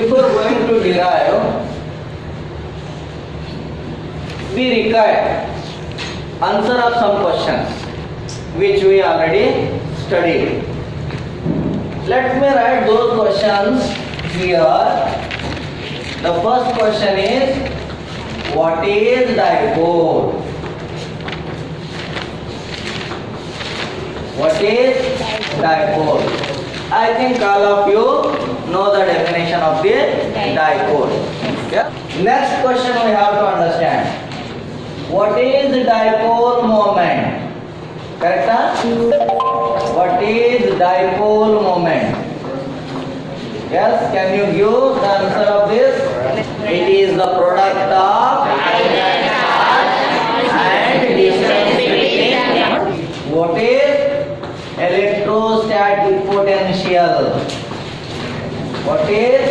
Before going to derive, we require answer of some questions which we already studied. Let me write those questions here. The first question is, what is dipole? What is dipole? I think all of you know the definition of the dipole. Yeah? Next question we have to understand. What is dipole moment? Correct? What is dipole moment? Yes, can you give the answer of this? It is the product of and distance between. What is electrostatic potential? What is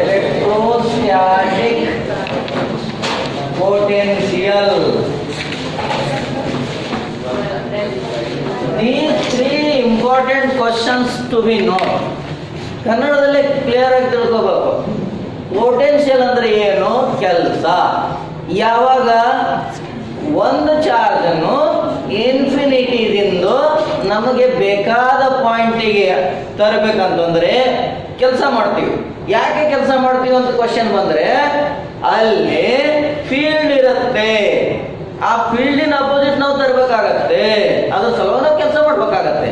electrostatic potential? These three important questions to be known. ಕನ್ನಡದಲ್ಲಿ clear ಆಗಿ ತಿಳ್ಕೋಬೇಕು. Potential ಅಂದ್ರೆ ಏನು, ಕೆಲಸ. ಯಾವಾಗ ಒಂದು charge ಅನ್ನು ಇನ್ಫಿನಿಟಿದಿಂದ ನಮಗೆ ಬೇಕಾದ ಪಾಯಿಂಟಿಗೆ ತರಬೇಕಂತಂದ್ರೆ ಕೆಲಸ ಮಾಡ್ತೀವಿ. ಯಾಕೆ ಕೆಲಸ ಮಾಡ್ತೀವಿ ಅಂತ ಕ್ವಶನ್ ಬಂದ್ರೆ, ಅಲ್ಲಿ ಫೀಲ್ಡ್ ಇರುತ್ತೆ, ಆ ಫೀಲ್ಡಿನ ಅಪೋಸಿಟ್ ನಾವು ತರಬೇಕಾಗತ್ತೆ, ಅದ್ರ ಸಲುವಾಗಿ ನಾವು ಕೆಲಸ ಮಾಡ್ಬೇಕಾಗತ್ತೆ.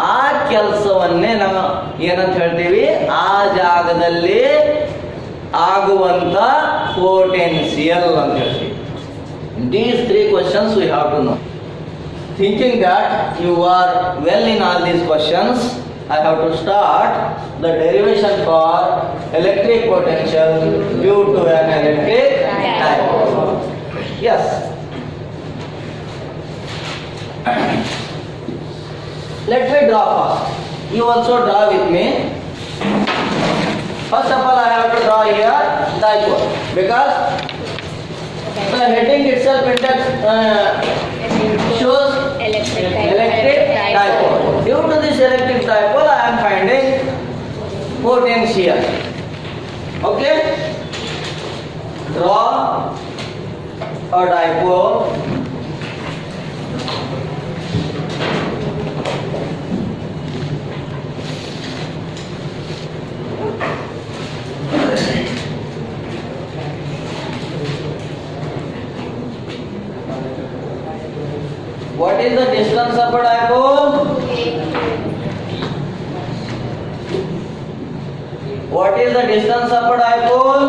ಆ ಕೆಲಸವನ್ನೇ ನಾವು ಏನಂತ ಹೇಳ್ತೀವಿ, ಆ ಜಾಗದಲ್ಲಿ ಆಗುವಂತ ಪೊಟೆನ್ಷಿಯಲ್ ಅಂತ ಹೇಳ್ತೀವಿ. These three questions we have to know. Thinking that you are well in all these questions, I have to start the derivation for electric potential due to an electric dipole. Yes. Let me draw first. You also draw with me. First of all, I have to draw here dipole because the heading itself shows electric dipole. Due to this electric dipole, I am finding potential. Okay? Draw a dipole. What is the distance of a dipole? What is the distance of a dipole?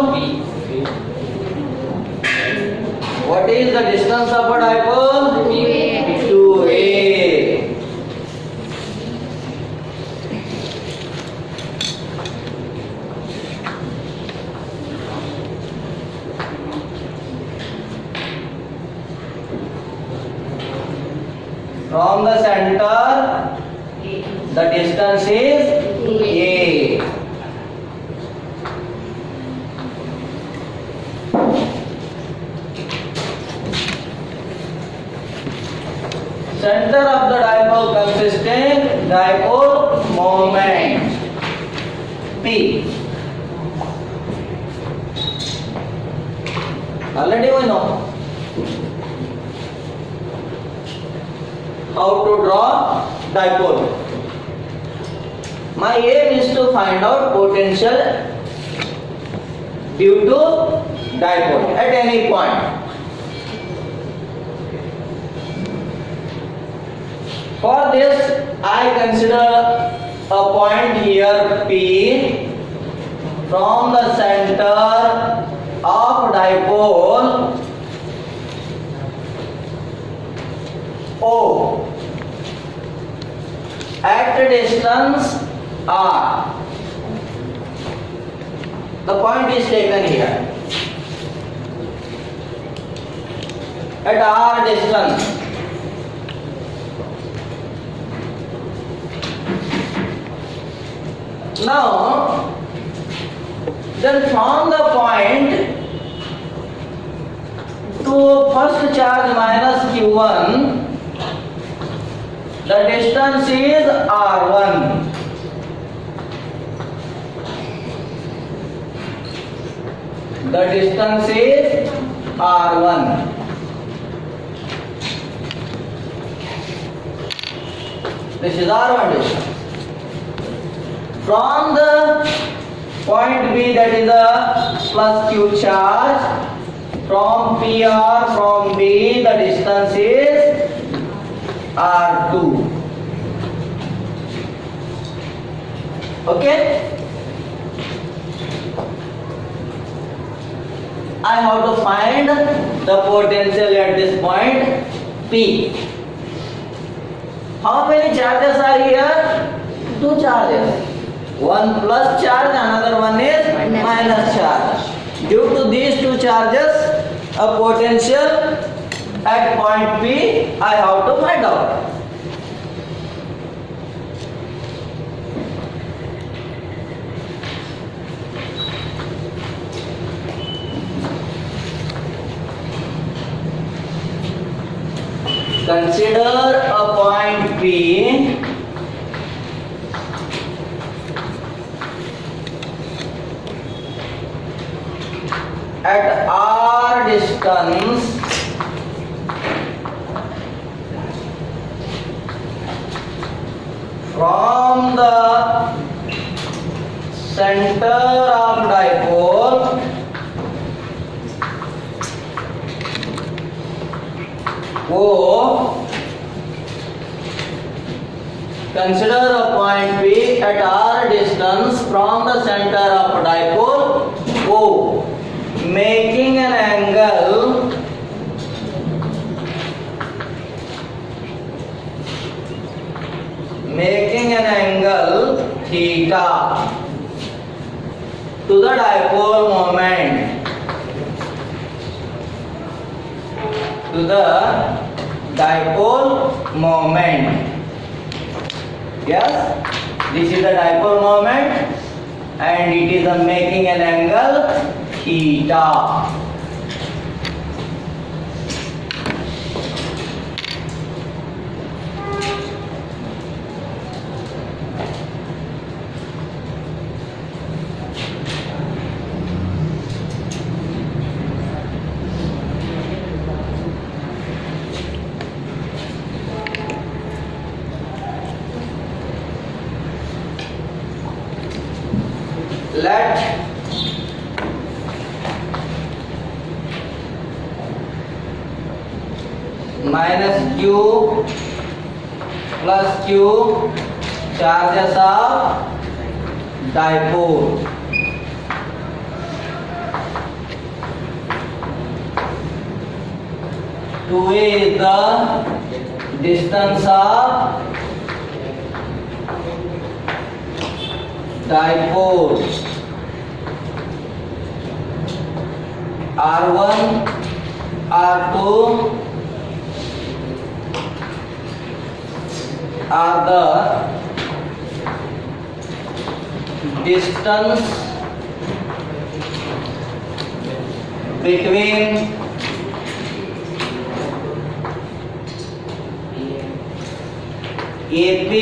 What is the distance of a dipole? 2a. From the center, the distance is a. Center of the dipole consists in dipole moment P. Already we know how to draw dipole. My aim is to find out potential due to dipole at any point. For this, I consider a point here P from the center of dipole O at a distance R. The point is taken here at R distance. Now, then from the point to first charge minus Q1, the distance is R1. The distance is r1. This is r1 distance. From the point B, that is the plus q charge, from PR from B, the distance is r2. Okay? I have to find the potential at this point P. How many charges are here? Two charges. One plus charge, another one is minus charge. Due to these two charges, a potential at point P I have to find out. Consider a point P at r distance from the center of dipole O. Consider a point P at r distance from the center of dipole O, making an angle theta to the dipole moment. Yes, this is the dipole moment and it is making an angle theta. Let minus q plus q charges of dipole to is the distance of dipole. R1, R2 are the distance between AP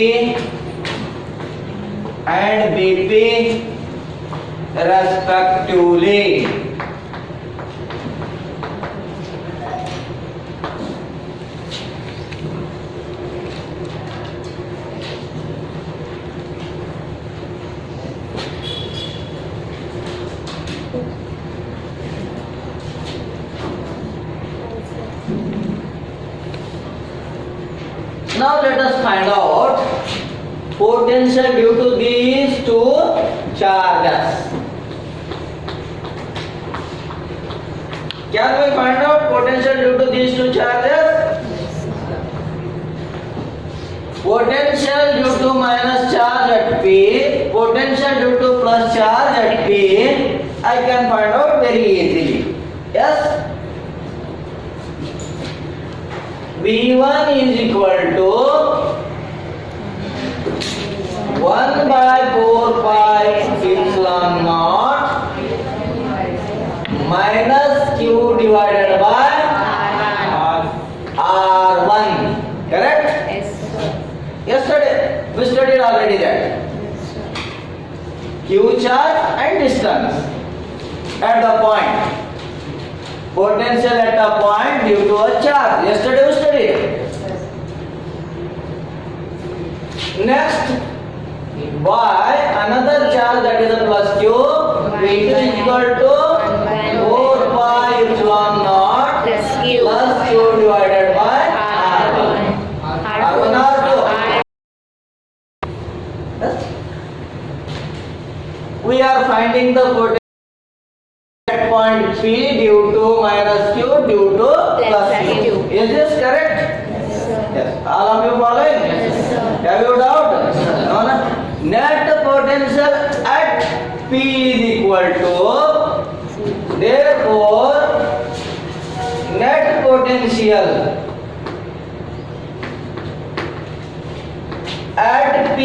and BP respectively. Now let us find out potential due to these two charges. Can we find out potential due to these two charges? Potential due to minus charge at P, potential due to plus charge at P, I can find out very easily. Yes? V1 is equal to 1 by 4 pi epsilon naught minus q divided by R1. Correct? Yesterday we studied already that. Q charge and distance. at the point. Potential at a point due to a charge. Yesterday we studied. Next, by another charge that is a plus q, it is equal to 4 pi epsilon naught plus q divided by r1. R1 R2. Yes? We are finding the potential at point P due to minus q due to plus q. Is this correct? Yes. All of you following? Have you doubt? No, no. Net potential at P is equal to, therefore, net potential at P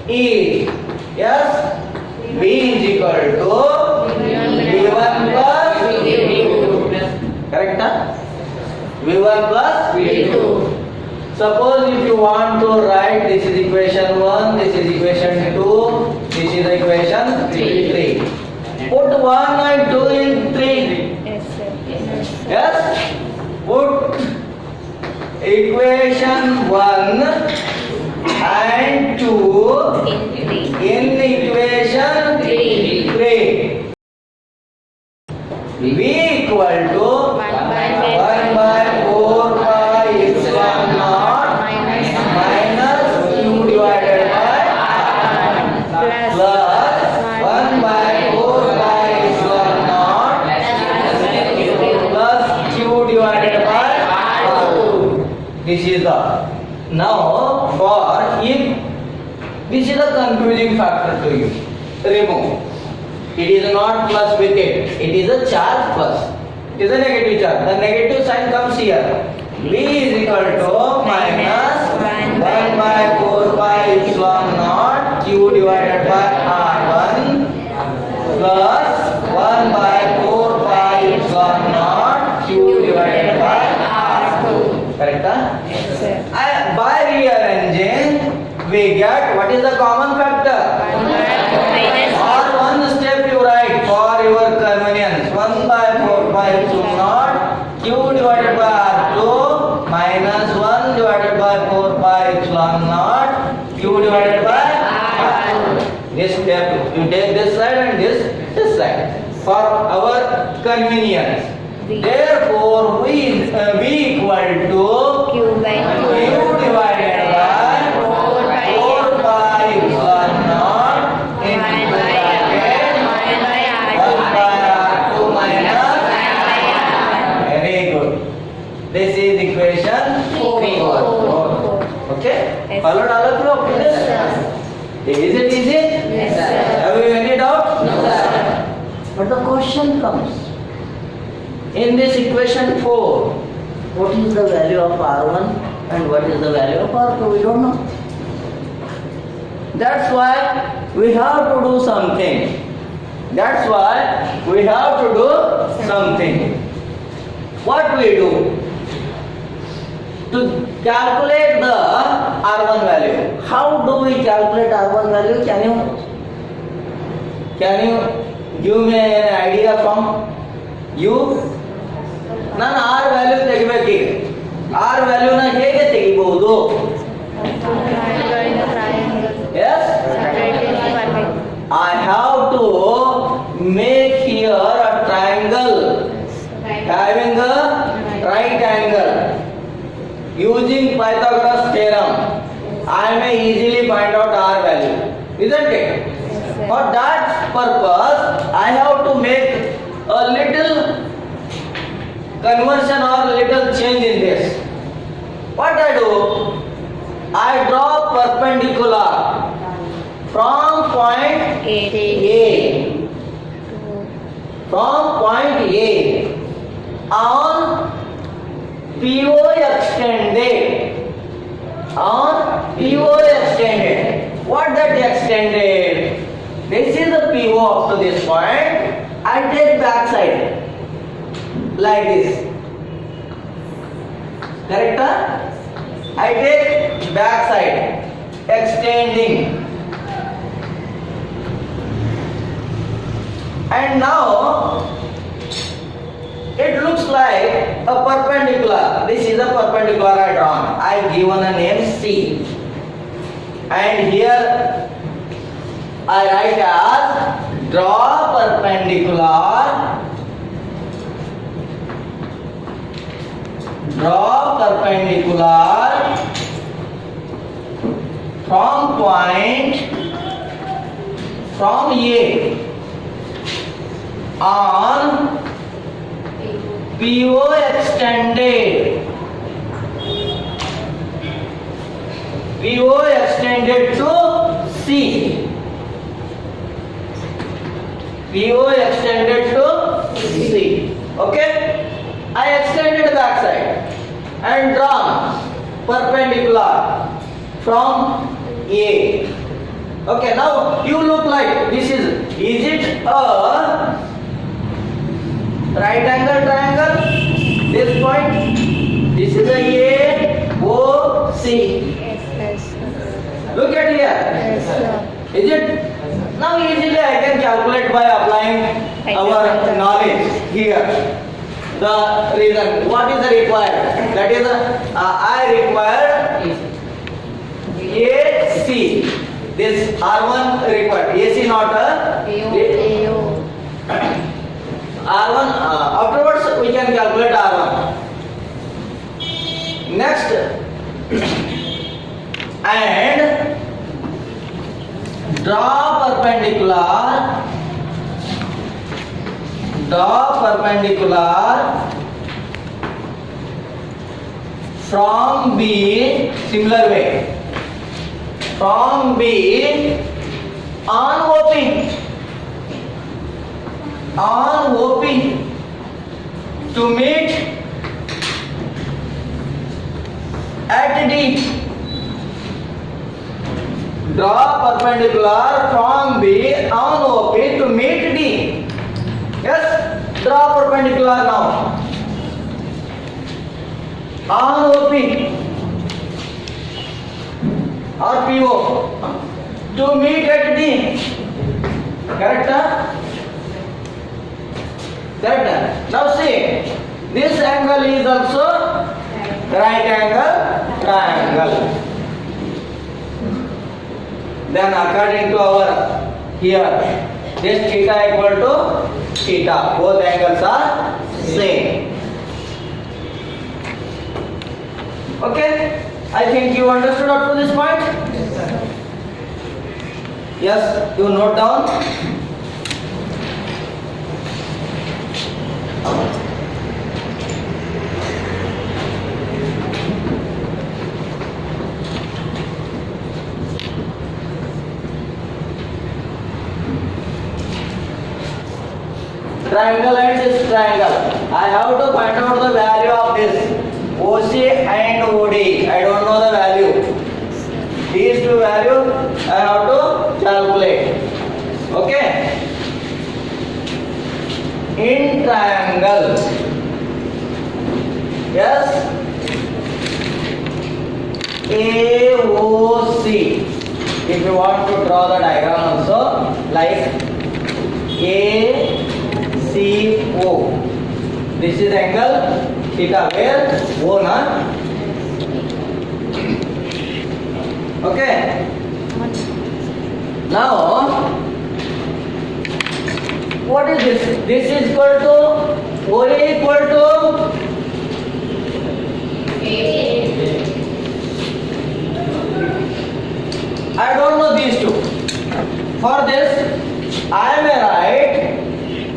is, yes, V is equal to V1 plus V2. Correct? Huh? V1 plus V2. Suppose if you want to write, this is equation 1, this is equation 2, this is equation 3. Put 1 and 2 in 3. Yes? Put equation 1 and 2 in equation 3. V equal to 1 by 4 pi epsilon naught minus q divided by r plus 1 by 4 pi epsilon naught plus q divided by r. This is the, now for if this is a confusing factor to you, remove. It is not plus with it. It is a charge plus. It is a negative charge. The negative sign comes here. V is equal to minus 1 by 4 pi epsilon naught q divided by r1 plus 1 by 4 pi epsilon naught q divided by r2. Correct? Yes, sir. And by rearranging, we get what is the common factor? Or one step you write for your convenience. 1 by 4 pi epsilon naught q divided by r2 minus 1 divided by 4 pi epsilon naught q divided by r2. This step you take this side and this side for our convenience. Therefore, v equal to Q by q divided by 4 pi epsilon naught into bracket 1 by r2 minus. Very good. This is equation 4. Okay? Followed all of you up to this? Is it easy? Yes, sir. Have you any doubt? No, sir. But the question comes. In this equation 4, what is the value of R1 and what is the value of R2? We don't know. That's why we have to do something. That's why we have to do something. What we do? To calculate the R1 value. How do we calculate R1 value? Can you give me an idea from you? ನಾನು R value ತೆಗಿಬೇಕೀಗ. R ವ್ಯಾಲ್ಯೂನ ಹೇಗೆ ತೆಗಿಬಹುದು? Yes? I have to make here a triangle having a right angle. Using Pythagoras theorem, I may easily find out R value, isn't it? For that purpose, I have to make a little conversion or little change in this. What I do? I draw perpendicular from point A. From point A on PO extended. On PO extended. What that extended? This is the PO up to this point. I take back side. Like this. Correct? I take back side, extending. And now it looks like a perpendicular. This is a perpendicular I drawn. I have given a name C. And here I write as draw perpendicular. Draw perpendicular from point from A on PO extended. PO extended to C. PO extended to C. Okay? I extended the back side and drawn perpendicular from A. Okay, now you look like this is it a right angle triangle? This point, this is a O, C. Yes, sir. Look at here. Yes, sir. Is it? Now easily I can calculate by applying our knowledge here. The reason, what is the required? That is, I require AC. This R1 required. AC not a AO. R1. Afterwards we can calculate R1. Next, and draw perpendicular. Draw perpendicular from B, similar way, from B on OP, to meet at D. Draw perpendicular from B on OP to meet D. Yes, draw perpendicular now on OP or PO to meet at D. Correct? Correct. Now see, this angle is also right angle triangle. Then according to our here, this theta equal to theta. Both angles are same. Okay? I think you understood up to this point? Yes, you note down. Triangle and this triangle. I have to find out the value of this OC and OD. I don't know the value. These two values I have to calculate. Okay. In triangle, yes, AOC. If you want to draw the diagram also, like ACO. This is angle theta where O na. Okay. Now, what is this? This is equal to OA equal to I don't know these two. For this, I may write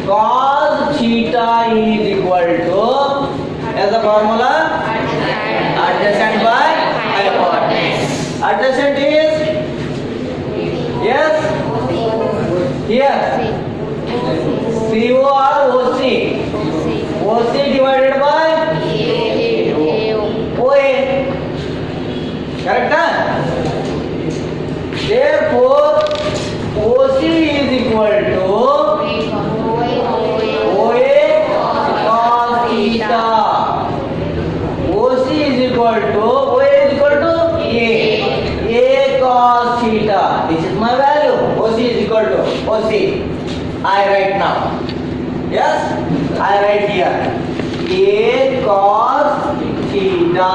cos theta is equal to, as a formula, adjacent by hypotenuse. Adjacent is, yes, here, CO or OC. OC divided by OA. Correct? Therefore, OC is equal to OA cos theta. OC is equal to OA is equal to A cos theta. This is my value. OC is equal to OC. I write now. Yes, I write here. A cos theta.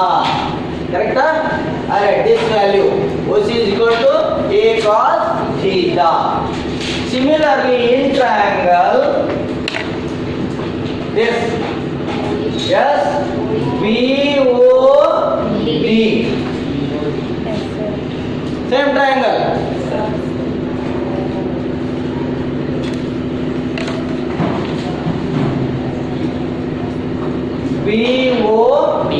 Correct? I write this value. OC is equal to A cos theta. Similarly, in triangle, this. Yes, BOD. Yes, sir. Same triangle. BOD.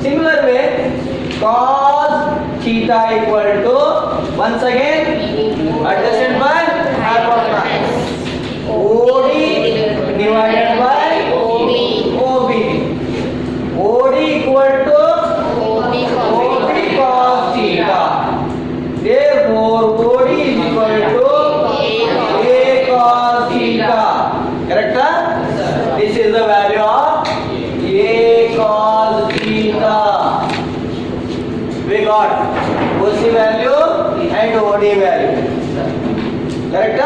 Similar way, cos theta equal to, once again, adjusted by hypotenuse. OD divided by OB. OD equal to OB cos theta. Therefore, OD is equal to A cos theta. Correct? This is the value of A cos theta. We got OC value and OD value. Correct?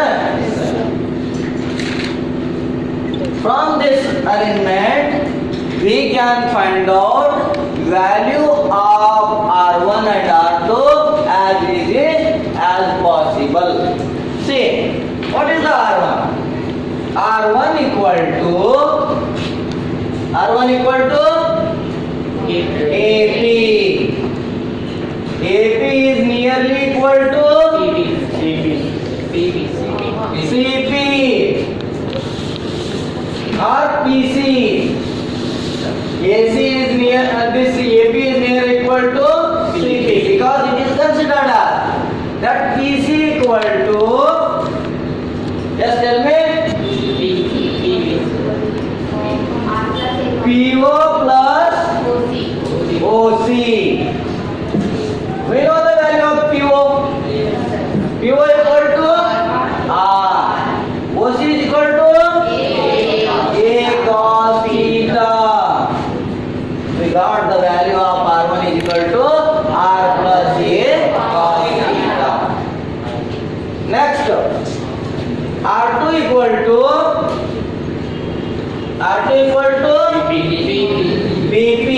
From this arrangement, we can find out value of R1 and R2 as easy as possible. See, what is the R1? R1 equal to AP. AP is nearly equal to CP or PC. AC is near, this AP is near equal to CP because it is considered as that PC equal to, just tell me, PO plus OC. We know the value of PO. PO equal to R. OC is equal to A cos theta. We got the value of R1 is equal to R plus A cos theta. Next, R2 equal to BP.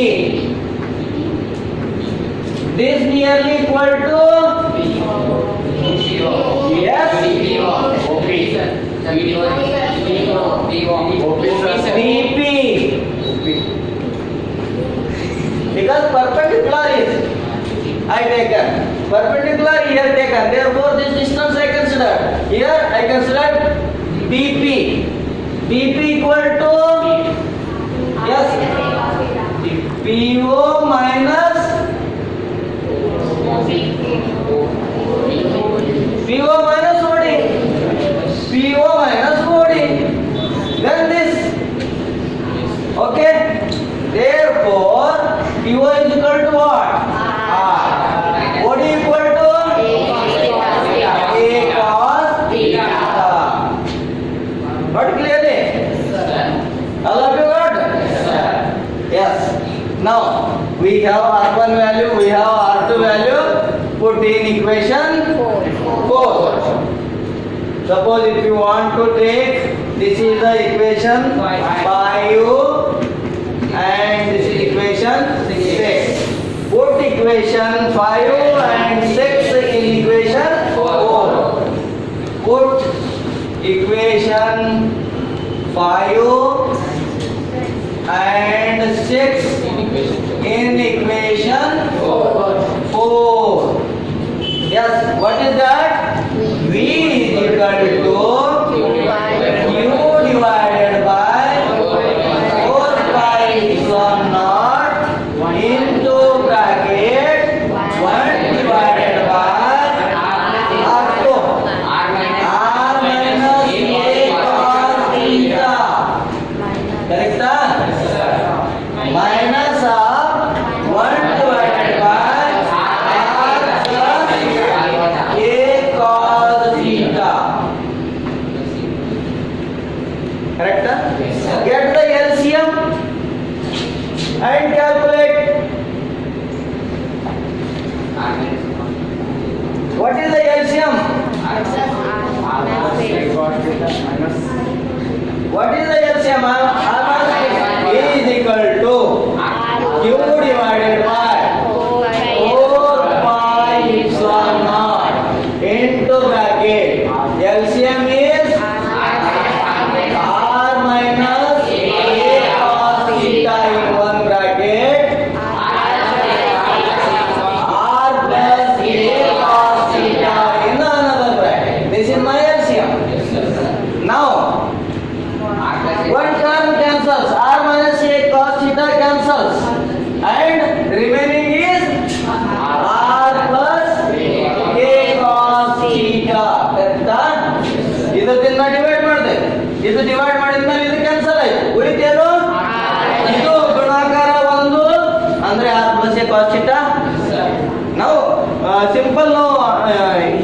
This nearly equal to yes BP. Because perpendicular is I taken, perpendicular here taken, therefore this distance I consider. Here I consider BP. BP equal to yes PO minus PO minus OD. PO minus OD. Then this. Okay. Therefore, PO is equal to what? R. OD equal to A cos theta. Got clearly? All of you got? Yes. Now we have R1 value, we have R2 value. Put in equation 4. Suppose if you want to take, this is the equation 5 and this is equation 6. Put equation 5 and 6 in equation 4. Put equation 5 and 6 in equation 4. Yes, what is that? V is equal to Q divided by 4 pi epsilon naught into bracket 1 divided by R2. R minus A cos theta. Correct? Minus of 1 divided by R plus A cos theta. Correct? Get the LCM and calculate. What is the LCM? What is the LCM? A is equal to Q divided by 4 pi epsilon naught into bracket. LCM is R minus A cos theta in one bracket. R plus A cos theta in another bracket. This is my LCM. Now, one term cancels. R minus A cos theta cancels. And remaining is R plus A cos theta. correcta? ಇದನ್ನ divide ಮಾಡಿದೆ. ಇದು divide ಮಾಡಿದ್ಮೇಲೆ ಇದು cancel ಆಯ್ತು. ಉಳಿತೇನು? ಇದು ಗುಣಾಕಾರ 1 ಅಂದ್ರೆ R plus A cos theta. ನಾವು ಸಿಂಪಲ್ ನಾವು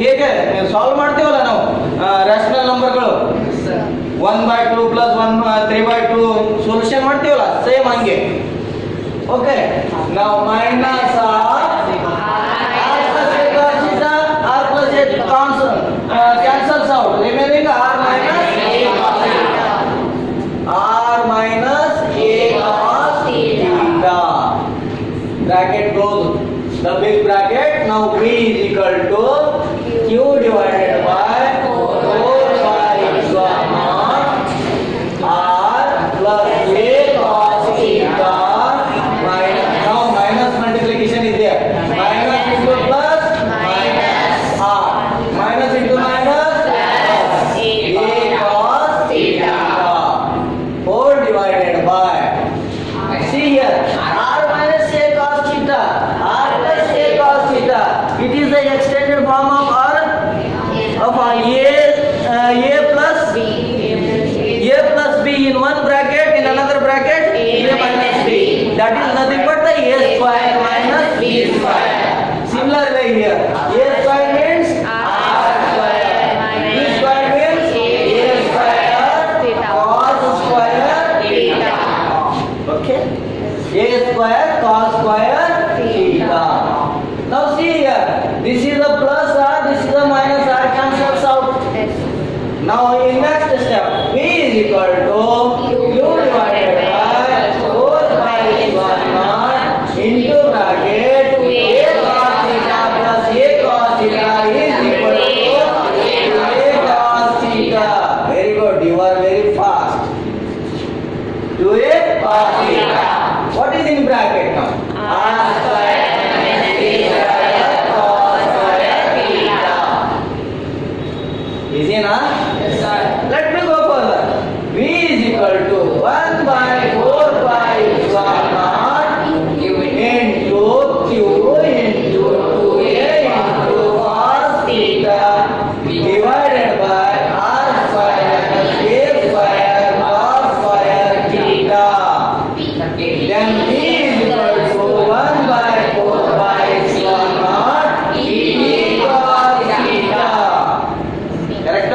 ಹೇಗೆ ಸಾಲ್ವ್ ಮಾಡ್ತೀವಲ್ಲ ನಾವು ರ್ಯಾಷನಲ್ ನಂಬರ್ಗಳು 1/2 plus 1 3/2 ಸೊಲ್ಯೂಷನ್ ಮಾಡ್ತೀವಲ್ಲ ಸೇಮ್ ಹಂಗೆ. ಓಕೆ ನಾವು minus R plus A cancels out, remaining R minus A cos theta. Bracket close. The big bracket. Now B is equal to Q divided by 4 pi epsilon naught R plus A cos theta minus. Now minus multiplication is there. Minus into plus minus R. Minus into minus plus A cos theta. 4 divided by. See here. R minus A cos theta. R plus A cos theta. It is the extended form of R of A plus B. A plus B in one bracket, in another bracket A minus B. That is nothing but the A square minus B square. Similarly here, A square means R square. B square means A square cos square theta. Okay? A square cos square theta. Now see here, this is the plus R, this is the minus R, cancels out. Now in next step, B is equal to Q divided by 4 pi epsilon naught into bracket A cos theta plus A cos theta is equal to A cos theta. Very good, you are very fast. To A cos theta. What is in bracket now? R square minus A square cos square theta. Easy na? Yes sir. Let me go further. V is equal to 1 by 4 pi epsilon naught into Q into 2A into cos theta divided by R square minus A square cos square theta. Then V is equal to 1 by 4 pi epsilon naught E cos theta. Correct?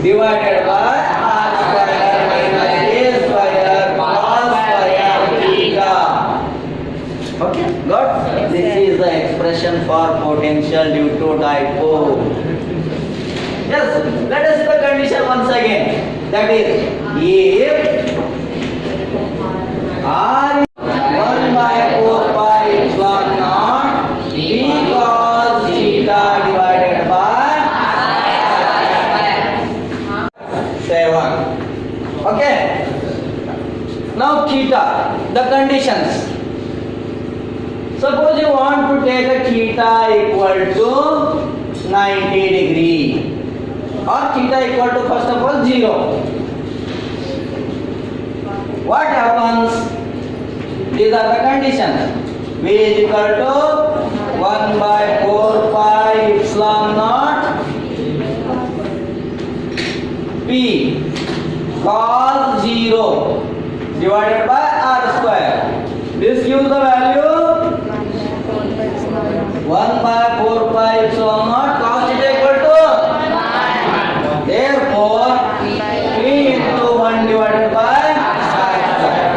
Divided by R square minus A square cos square theta. Okay, got? This is the expression for potential due to dipole. Yes, let us see the condition once again. That is, if R is 1 by 4 pi epsilon naught B cos theta divided by 7. Okay. Now theta, the conditions. Suppose you want to take a theta equal to 90 degree or theta equal to first of all 0. What happens? These are the conditions. V is equal to 1 by 4 pi epsilon naught P cos 0 divided by R square. This gives the value 1 by 4 pi epsilon naught cos theta equal to 1. Therefore, P into 1 divided by R square.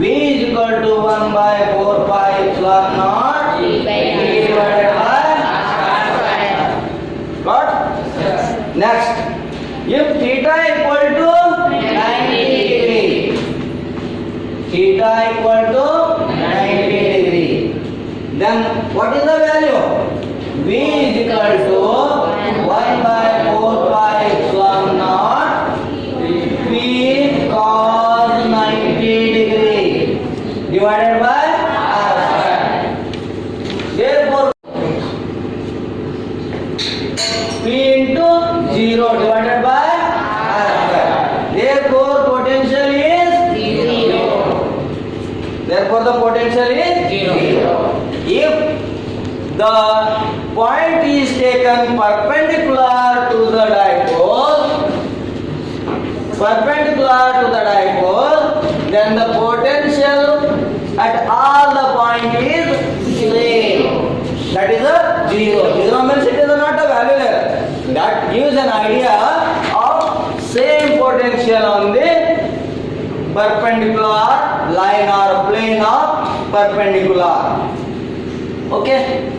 V is equal to 1 by 4 pi epsilon naught P divided by R square. Got? Next, what is the value? V is equal to 1 by 4 pi epsilon naught P cos 90 degree divided by R square. Therefore, P into 0 divided by R square. Therefore, potential is 0. Therefore, the potential is 0. If the point is taken perpendicular to the dipole, then the potential at all the point is same. That is a 0. 0 means it is not a valueless. That gives an idea of same potential on the perpendicular line or plane of perpendicular. Okay.